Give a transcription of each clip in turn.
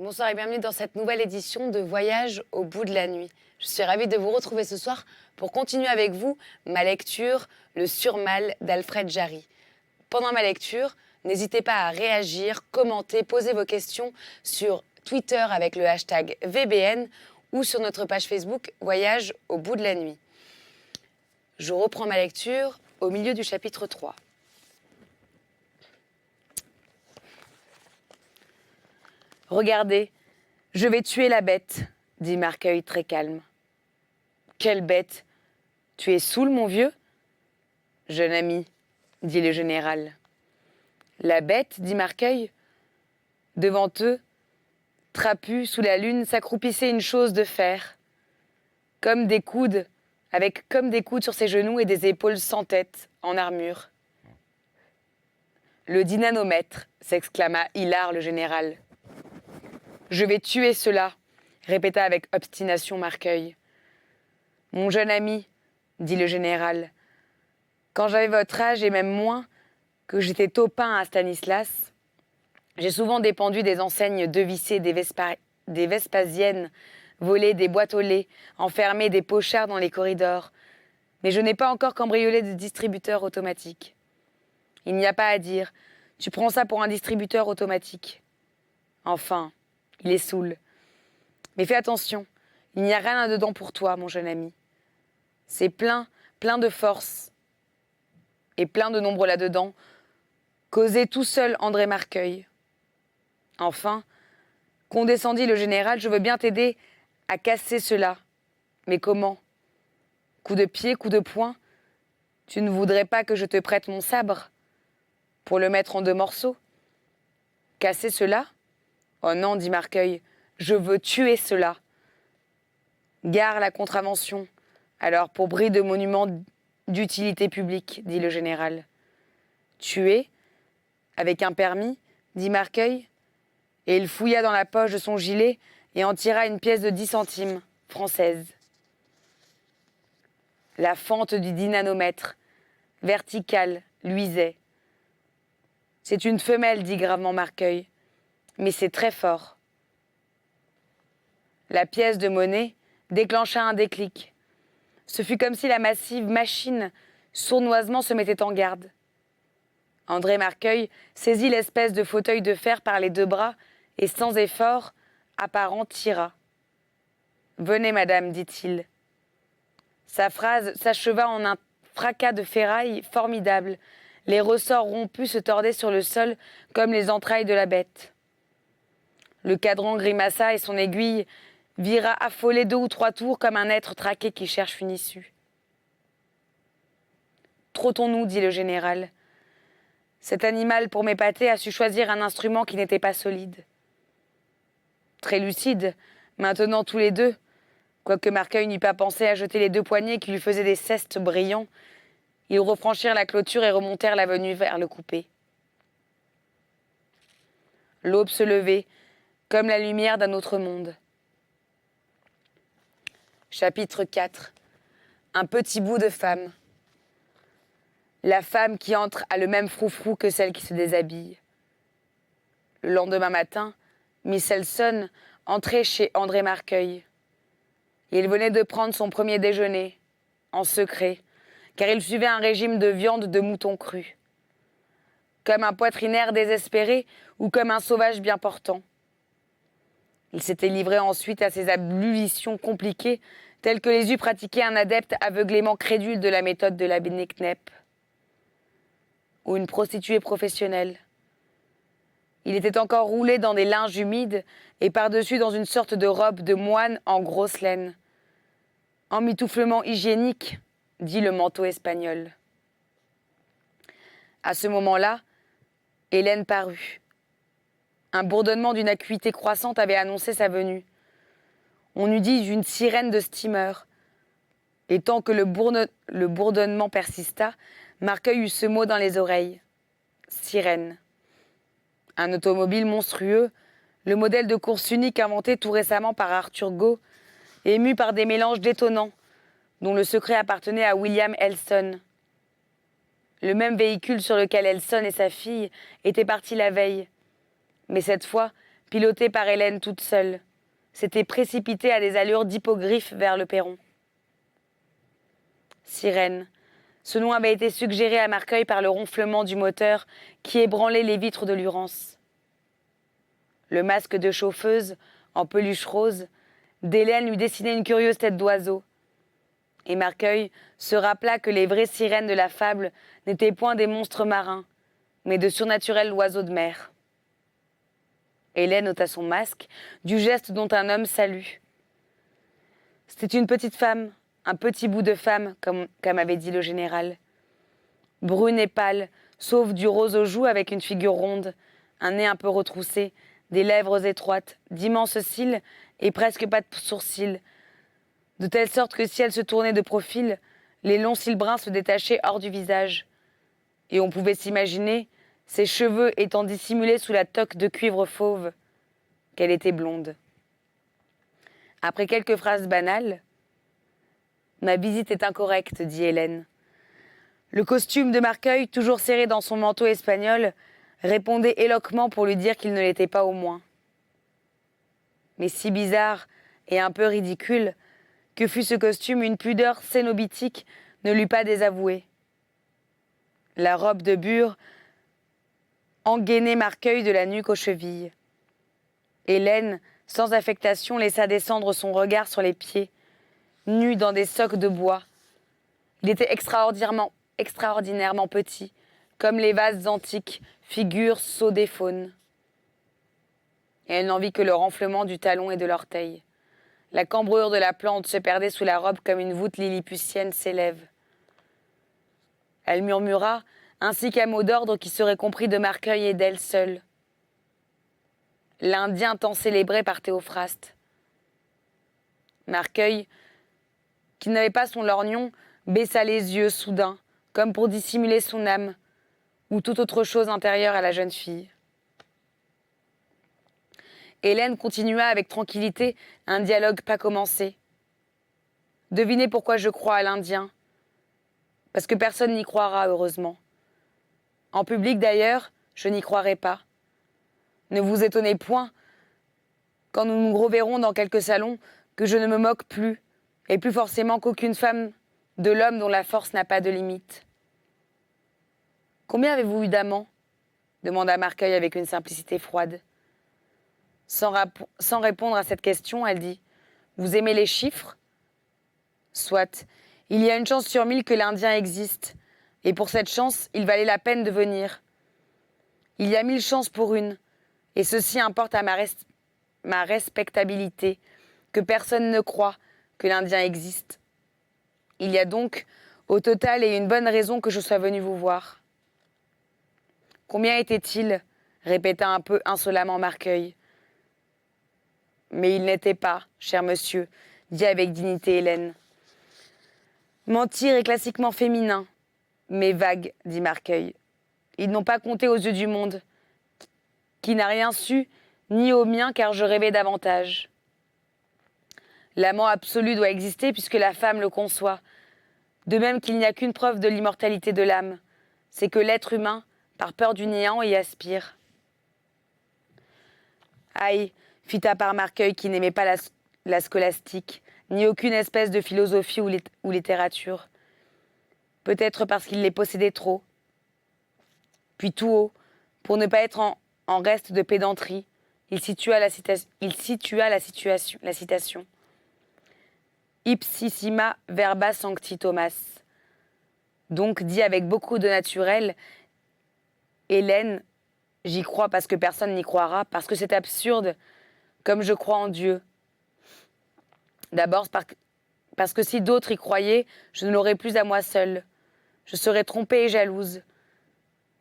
Bonsoir et bienvenue dans cette nouvelle édition de Voyage au bout de la nuit. Je suis ravie de vous retrouver ce soir pour continuer avec vous ma lecture Le Surmal d'Alfred Jarry. Pendant ma lecture, n'hésitez pas à réagir, commenter, poser vos questions sur Twitter avec le hashtag VBN ou sur notre page Facebook Voyage au bout de la nuit. Je reprends ma lecture au milieu du chapitre 3. « Regardez, je vais tuer la bête, dit Marcueil très calme. »« Quelle bête ? Tu es saoul, mon vieux ?»« Jeune ami, dit le général. »« La bête, dit Marcueil. » Devant eux, trapue sous la lune, s'accroupissait une chose de fer, comme des coudes sur ses genoux et des épaules sans tête, en armure. « Le dynanomètre !» s'exclama hilar le général. « Je vais tuer cela !» répéta avec obstination Marcueil. « Mon jeune ami, dit le général, quand j'avais votre âge et même moins, que j'étais taupin à Stanislas, j'ai souvent dépendu des enseignes devissées des Vespasiennes, volé des boîtes au lait, enfermé des pochards dans les corridors, mais je n'ai pas encore cambriolé de distributeur automatique. Il n'y a pas à dire, tu prends ça pour un distributeur automatique. Enfin, il est saoul. Mais fais attention, il n'y a rien là-dedans pour toi, mon jeune ami. C'est plein de force et plein de nombre là-dedans, causait tout seul André Marcueil. Enfin, condescendit le général, je veux bien t'aider à casser cela. Mais comment ? Coup de pied, coup de poing ? Tu ne voudrais pas que je te prête mon sabre pour le mettre en 2 morceaux ? Casser cela ? Oh non, dit Marcueil, je veux tuer cela. Gare la contravention, alors pour bris de monument d'utilité publique, dit le général. Tuer ? Avec un permis ? Dit Marcueil. Et il fouilla dans la poche de son gilet et en tira une pièce de 10 centimes, française. La fente du dynanomètre, verticale, luisait. C'est une femelle, dit gravement Marcueil, mais c'est très fort. La pièce de monnaie déclencha un déclic. Ce fut comme si la massive machine sournoisement se mettait en garde. André Marcueil saisit l'espèce de fauteuil de fer par les 2 bras et sans effort apparent tira. « Venez, madame, dit-il. » Sa phrase s'acheva en un fracas de ferraille formidable. Les ressorts rompus se tordaient sur le sol comme les entrailles de la bête. Le cadran grimaça et son aiguille vira affolé 2 ou 3 tours comme un être traqué qui cherche une issue. « Trottons-nous, dit le général. Cet animal, pour m'épater, a su choisir un instrument qui n'était pas solide. » Très lucide, maintenant tous les deux, quoique Marcueil n'eût pas pensé à jeter les 2 poignets qui lui faisaient des cestes brillants, ils refranchirent la clôture et remontèrent l'avenue vers le coupé. L'aube se levait, comme la lumière d'un autre monde. Chapitre 4. Un petit bout de femme. La femme qui entre a le même froufrou que celle qui se déshabille. Le lendemain matin, Miss Elson entrait chez André Marcueil. Il venait de prendre son premier déjeuner, en secret, car il suivait un régime de viande de mouton cru. Comme un poitrinaire désespéré ou comme un sauvage bien portant. Il s'était livré ensuite à ces ablutions compliquées, telles que les eût pratiquées un adepte aveuglément crédule de la méthode de l'abbé Necnep. Ou une prostituée professionnelle. Il était encore roulé dans des linges humides et par-dessus dans une sorte de robe de moine en grosse laine. Emmitouflement hygiénique, dit le manteau espagnol. À ce moment-là, Hélène parut. Un bourdonnement d'une acuité croissante avait annoncé sa venue. On eût dit une sirène de steamer. Et tant que le bourdonnement persista, Marcueil eut ce mot dans les oreilles. Sirène. Un automobile monstrueux, le modèle de course unique inventé tout récemment par Arthur Goh, ému par des mélanges détonnants, dont le secret appartenait à William Elson. Le même véhicule sur lequel Elson et sa fille étaient partis la veille, mais cette fois piloté par Hélène toute seule, s'était précipité à des allures d'hippogriffe vers le perron. Sirène. Ce nom avait été suggéré à Marcueil par le ronflement du moteur qui ébranlait les vitres de l'Urance. Le masque de chauffeuse, en peluche rose, d'Hélène lui dessinait une curieuse tête d'oiseau. Et Marcueil se rappela que les vraies sirènes de la fable n'étaient point des monstres marins, mais de surnaturels oiseaux de mer. Hélène ôta son masque, du geste dont un homme salue. C'était une petite femme, un petit bout de femme, comme avait dit le général. Brune et pâle, sauf du rose aux joues avec une figure ronde, un nez un peu retroussé, des lèvres étroites, d'immenses cils et presque pas de sourcils, de telle sorte que si elle se tournait de profil, les longs cils bruns se détachaient hors du visage. Et on pouvait s'imaginer, ses cheveux étant dissimulés sous la toque de cuivre fauve, qu'elle était blonde. Après quelques phrases banales, « Ma visite est incorrecte, dit Hélène. » Le costume de Marcueil, toujours serré dans son manteau espagnol, répondait éloquemment pour lui dire qu'il ne l'était pas au moins. Mais si bizarre et un peu ridicule que fût ce costume, une pudeur cénobitique ne l'eût pas désavoué. La robe de bure engainait Marcueil de la nuque aux chevilles. Hélène, sans affectation, laissa descendre son regard sur les pieds, nus dans des socs de bois. Il était extraordinairement petit, comme les vases antiques, figures sceaux des faunes. Et elle n'en vit que le renflement du talon et de l'orteil. La cambrure de la plante se perdait sous la robe comme une voûte lilliputienne s'élève. Elle murmura, ainsi qu'un mot d'ordre qui serait compris de Marcueil et d'elle seule. L'Indien tant célébré par Théophraste. Marcueil, qui n'avait pas son lorgnon, baissa les yeux soudain, comme pour dissimuler son âme, ou toute autre chose intérieure à la jeune fille. Hélène continua avec tranquillité un dialogue pas commencé. Devinez pourquoi je crois à l'Indien. Parce que personne n'y croira, heureusement. En public, d'ailleurs, je n'y croirai pas. Ne vous étonnez point, quand nous nous reverrons dans quelques salons, que je ne me moque plus, et plus forcément qu'aucune femme de l'homme dont la force n'a pas de limite. Combien avez-vous eu d'amants ? Demanda Marcueil avec une simplicité froide. Sans répondre à cette question, elle dit « Vous aimez les chiffres ?» Soit, il y a une chance sur 1000 que l'Indien existe, et pour cette chance, il valait la peine de venir. Il y a 1000 chances pour une, et ceci importe à ma respectabilité, que personne ne croit que l'Indien existe. Il y a donc, au total, et une bonne raison que je sois venu vous voir. Combien était-il ? Répéta un peu insolemment Marcueil. Mais il n'était pas, cher monsieur, dit avec dignité Hélène. Mentir est classiquement féminin, mais vague, dit Marcueil. Ils n'ont pas compté aux yeux du monde, qui n'a rien su, ni au mien, car je rêvais davantage. L'amant absolu doit exister puisque la femme le conçoit. De même qu'il n'y a qu'une preuve de l'immortalité de l'âme, c'est que l'être humain, par peur du néant, y aspire. Aïe, fit à part Marcueil qui n'aimait pas la scolastique, ni aucune espèce de philosophie ou littérature. Peut-être parce qu'il les possédait trop. Puis tout haut, pour ne pas être en reste de pédanterie, il situa la citation. Ipsissima verba sancti Thomas. Donc dit avec beaucoup de naturel, Hélène, j'y crois parce que personne n'y croira, parce que c'est absurde, comme je crois en Dieu. D'abord parce que si d'autres y croyaient, je ne l'aurais plus à moi seule. Je serais trompée et jalouse.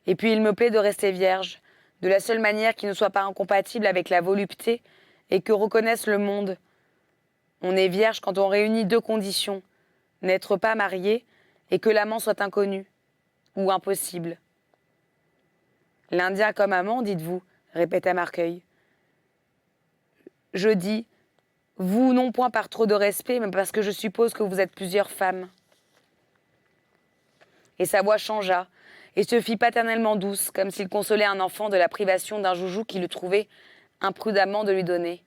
Et puis il me plaît de rester vierge, de la seule manière qui ne soit pas incompatible avec la volupté et que reconnaisse le monde. On est vierge quand on réunit deux conditions, n'être pas marié et que l'amant soit inconnu, ou impossible. L'Indien comme amant, dites-vous, répéta Marcueil. Je dis, vous non point par trop de respect, mais parce que je suppose que vous êtes plusieurs femmes. Et sa voix changea, et se fit paternellement douce, comme s'il consolait un enfant de la privation d'un joujou qui le trouvait imprudemment de lui donner.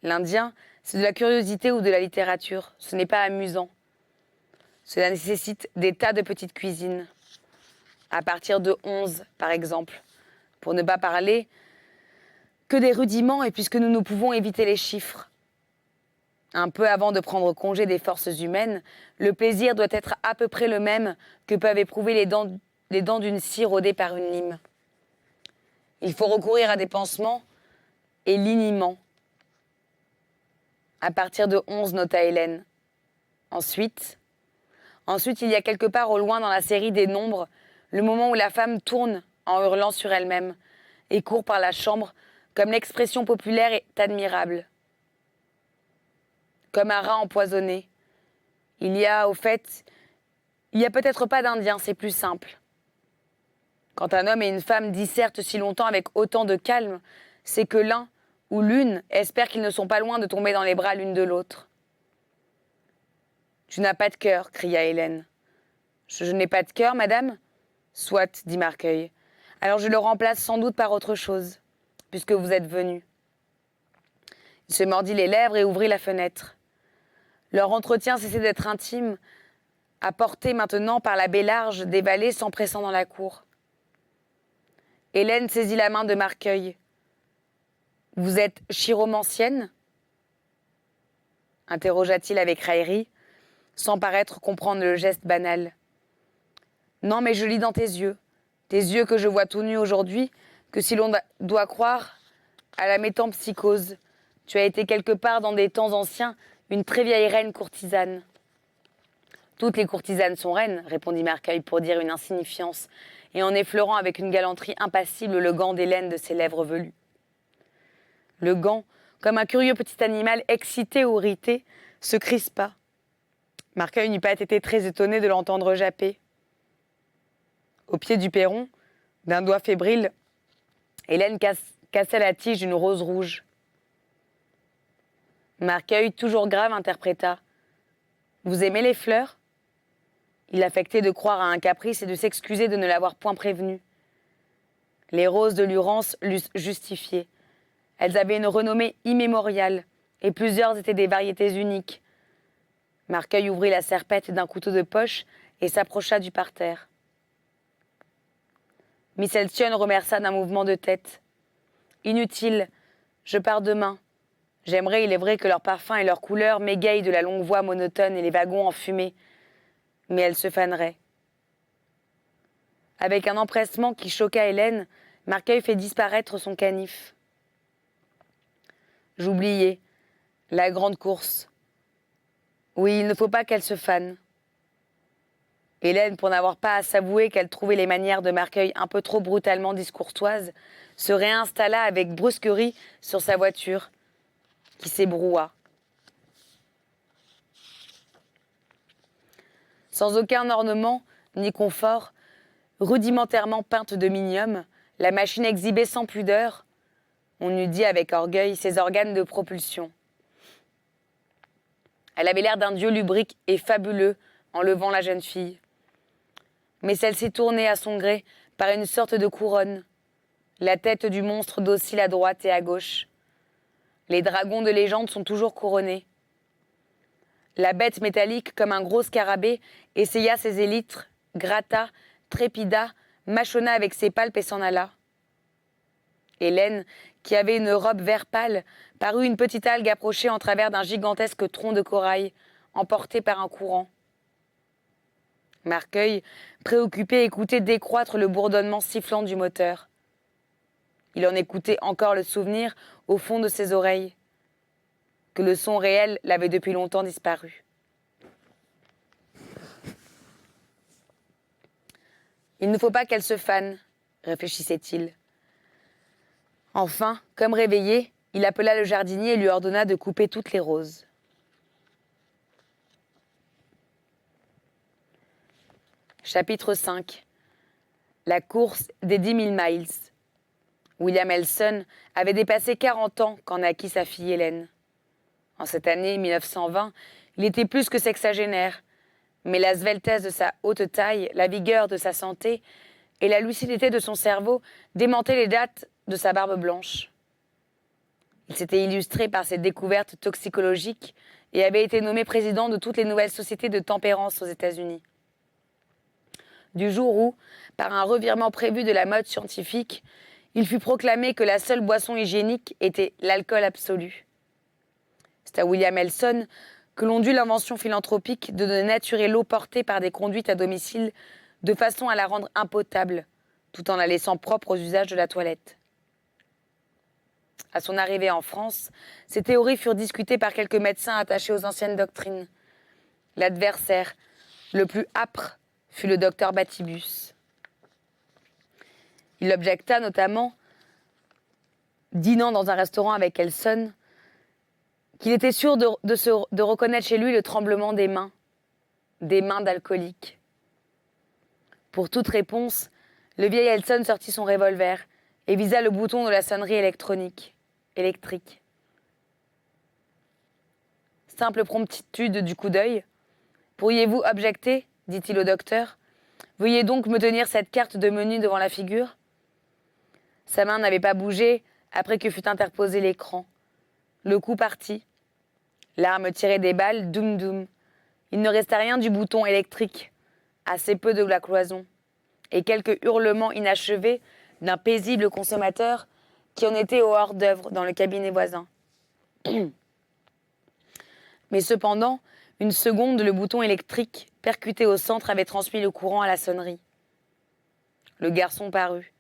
L'Indien, c'est de la curiosité ou de la littérature, ce n'est pas amusant. Cela nécessite des tas de petites cuisines, à partir de 11 par exemple, pour ne pas parler que des rudiments et puisque nous ne pouvons éviter les chiffres. Un peu avant de prendre congé des forces humaines, le plaisir doit être à peu près le même que peuvent éprouver les dents d'une scie rodée par une lime. Il faut recourir à des pansements et liniments. À partir de 11, nota Hélène. Ensuite, il y a quelque part au loin dans la série des nombres, le moment où la femme tourne en hurlant sur elle-même et court par la chambre comme l'expression populaire est admirable. Comme un rat empoisonné. Il y a peut-être pas d'Indien, c'est plus simple. Quand un homme et une femme dissertent si longtemps avec autant de calme, c'est que l'un ou l'une espère qu'ils ne sont pas loin de tomber dans les bras l'une de l'autre. « Tu n'as pas de cœur, cria Hélène. « Je n'ai pas de cœur, madame ?»« Soit, dit Marcueil. Alors je le remplace sans doute par autre chose, puisque vous êtes venue. Il se mordit les lèvres et ouvrit la fenêtre. Leur entretien cessait d'être intime, apporté maintenant par la baie large des vallées s'empressant dans la cour. Hélène saisit la main de Marcueil. « Vous êtes chiromancienne » interrogea-t-il avec raillerie, sans paraître comprendre le geste banal. « Non, mais je lis dans tes yeux que je vois tout nus aujourd'hui, que si l'on doit croire à la métempsychose, tu as été quelque part dans des temps anciens une très vieille reine courtisane. » « Toutes les courtisanes sont reines, répondit Marcueil pour dire une insignifiance, et en effleurant avec une galanterie impassible le gant d'Hélène de ses lèvres velues. Le gant, comme un curieux petit animal excité ou irrité, se crispa. Marcueil n'eût pas été très étonné de l'entendre japper. Au pied du perron, d'un doigt fébrile, Hélène cassa la tige d'une rose rouge. Marcueil, toujours grave, interpréta. « Vous aimez les fleurs ?» Il affectait de croire à un caprice et de s'excuser de ne l'avoir point prévenu. Les roses de Lurance l'eussent justifié. Elles avaient une renommée immémoriale, et plusieurs étaient des variétés uniques. Marcueil ouvrit la serpette d'un couteau de poche et s'approcha du parterre. Miss Elton remercia d'un mouvement de tête. « Inutile, je pars demain. J'aimerais, il est vrai, que leur parfum et leur couleur m'égayent de la longue voie monotone et les wagons enfumés. Mais elle se fanerait. » Avec un empressement qui choqua Hélène, Marcueil fait disparaître son canif. « J'oubliais. La grande course. Oui, il ne faut pas qu'elle se fane. » Hélène, pour n'avoir pas à s'avouer qu'elle trouvait les manières de Marcueil un peu trop brutalement discourtoises, se réinstalla avec brusquerie sur sa voiture, qui s'ébroua. Sans aucun ornement ni confort, rudimentairement peinte de minium, la machine exhibait sans pudeur, on eût dit avec orgueil, ses organes de propulsion. Elle avait l'air d'un dieu lubrique et fabuleux en levant la jeune fille. Mais celle-ci tournait à son gré par une sorte de couronne. La tête du monstre docile à droite et à gauche. Les dragons de légende sont toujours couronnés. La bête métallique, comme un gros scarabée, essaya ses élytres, gratta, trépida, mâchonna avec ses palpes et s'en alla. Hélène, qui avait une robe vert pâle, parut une petite algue approcher en travers d'un gigantesque tronc de corail, emporté par un courant. Marcueil, préoccupé, écoutait décroître le bourdonnement sifflant du moteur. Il en écoutait encore le souvenir au fond de ses oreilles, que le son réel l'avait depuis longtemps disparu. Il ne faut pas qu'elle se fane, réfléchissait-il. Enfin, comme réveillé, il appela le jardinier et lui ordonna de couper toutes les roses. Chapitre 5. La course des 10 000 miles. William Elson avait dépassé 40 ans quand naquit sa fille Hélène. En cette année 1920, il était plus que sexagénaire, mais la sveltesse de sa haute taille, la vigueur de sa santé et la lucidité de son cerveau démentaient les dates de sa barbe blanche. Il s'était illustré par ses découvertes toxicologiques et avait été nommé président de toutes les nouvelles sociétés de tempérance aux États-Unis. Du jour où, par un revirement prévu de la mode scientifique, il fut proclamé que la seule boisson hygiénique était l'alcool absolu. C'est à William Elson que l'on dut l'invention philanthropique de dénaturer l'eau portée par des conduites à domicile de façon à la rendre impotable, tout en la laissant propre aux usages de la toilette. À son arrivée en France, ces théories furent discutées par quelques médecins attachés aux anciennes doctrines. L'adversaire, le plus âpre, fut le docteur Batibus. Il objecta notamment, dînant dans un restaurant avec Elson, qu'il était sûr de reconnaître chez lui le tremblement des mains d'alcoolique. Pour toute réponse, le vieil Elson sortit son revolver et visa le bouton de la sonnerie électrique. Simple promptitude du coup d'œil. « Pourriez-vous objecter ?» dit-il au docteur. « Veuillez donc me tenir cette carte de menu devant la figure. » Sa main n'avait pas bougé après que fut interposé l'écran. Le coup partit. L'arme tirait des balles, doum doum. Il ne restait rien du bouton électrique, assez peu de la cloison, et quelques hurlements inachevés d'un paisible consommateur qui en était au hors-d'œuvre dans le cabinet voisin. Mais cependant, une seconde, le bouton électrique, percuté au centre, avait transmis le courant à la sonnerie. Le garçon parut.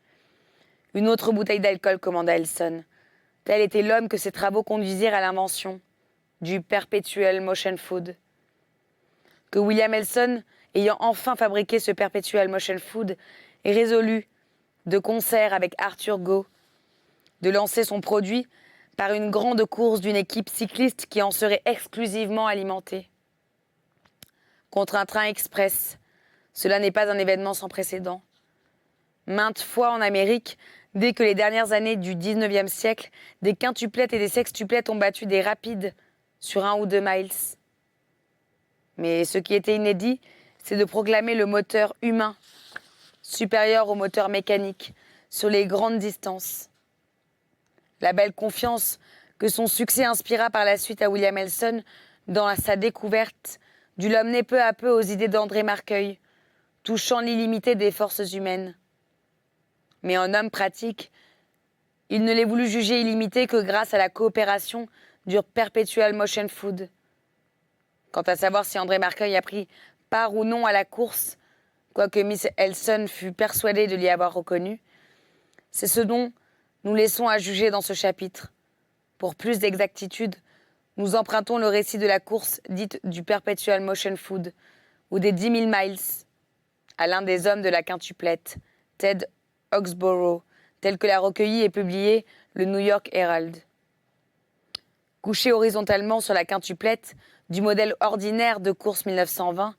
« Une autre bouteille d'alcool » commanda Elson. Tel était l'homme que ses travaux conduisirent à l'invention du Perpetual Motion Food. Que William Elson, ayant enfin fabriqué ce Perpetual Motion Food, est résolu, de concert avec Arthur Goh, de lancer son produit par une grande course d'une équipe cycliste qui en serait exclusivement alimentée. Contre un train express, cela n'est pas un événement sans précédent. Maintes fois en Amérique, dès que les dernières années du XIXe siècle, des quintuplettes et des sextuplettes ont battu des rapides sur 1 ou 2 miles. Mais ce qui était inédit, c'est de proclamer le moteur humain supérieur au moteur mécanique sur les grandes distances. La belle confiance que son succès inspira par la suite à William Elson dans sa découverte dut l'emmener peu à peu aux idées d'André Marqueuil, touchant l'illimité des forces humaines. Mais en homme pratique, il ne les voulut juger illimités que grâce à la coopération du Perpetual Motion Food. Quant à savoir si André Marqueuil a pris part ou non à la course, quoique Miss Elson fût persuadée de l'y avoir reconnu, c'est ce dont nous laissons à juger dans ce chapitre. Pour plus d'exactitude, nous empruntons le récit de la course dite du Perpetual Motion Food, ou des 10 000 miles, à l'un des hommes de la quintuplette, Ted Oxborough, tel que l'a recueilli et publié le New York Herald. Couché horizontalement sur la quintuplette, du modèle ordinaire de course 1920,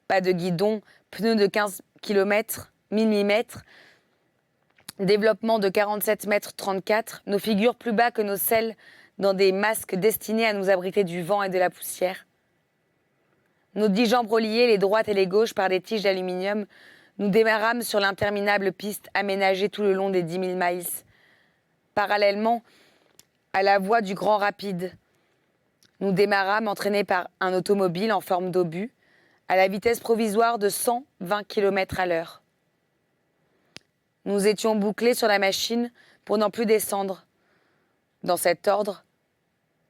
pas de guidon, pneus de 15 km, 1000 mm, développement de 47 mètres 34, nos figures plus bas que nos selles dans des masques destinés à nous abriter du vent et de la poussière. Nos 10 jambes reliées, les droites et les gauches, par des tiges d'aluminium, nous démarrâmes sur l'interminable piste aménagée tout le long des 10 000 miles, parallèlement à la voie du Grand Rapide. Nous démarrâmes entraînés par un automobile en forme d'obus, à la vitesse provisoire de 120 km à l'heure. Nous étions bouclés sur la machine pour n'en plus descendre. Dans cet ordre,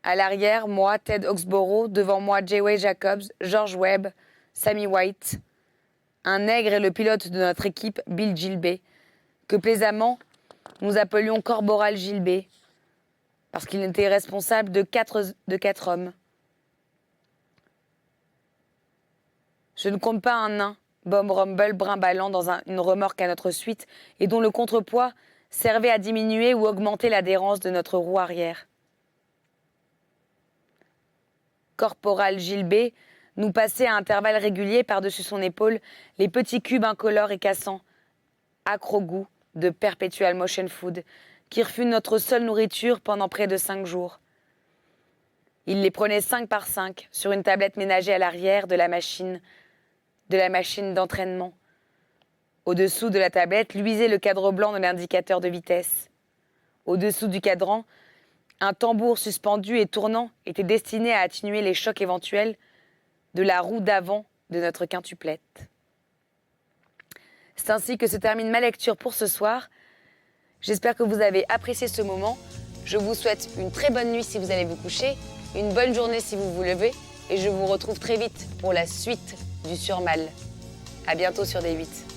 à l'arrière, moi, Ted Oxborough, devant moi, J.W. Jacobs, George Webb, Sammy White, un nègre et le pilote de notre équipe, Bill Gilbey, que plaisamment nous appelions Corporal Gilbey, parce qu'il était responsable de quatre hommes. Je ne compte pas un nain, Bob Rumble, brimballant dans une remorque à notre suite et dont le contrepoids servait à diminuer ou augmenter l'adhérence de notre roue arrière. Corporal Gilbey nous passait à intervalles réguliers par-dessus son épaule les petits cubes incolores et cassants, accro-goût de Perpetual Motion Food, qui fut notre seule nourriture pendant près de 5 jours. Il les prenait 5 par 5 sur une tablette ménagée à l'arrière de la machine d'entraînement. Au-dessous de la tablette luisait le cadre blanc de l'indicateur de vitesse. Au-dessous du cadran, un tambour suspendu et tournant était destiné à atténuer les chocs éventuels de la roue d'avant de notre quintuplette. C'est ainsi que se termine ma lecture pour ce soir. J'espère que vous avez apprécié ce moment. Je vous souhaite une très bonne nuit si vous allez vous coucher, une bonne journée si vous vous levez, et je vous retrouve très vite pour la suite du Surmal. À bientôt sur D8.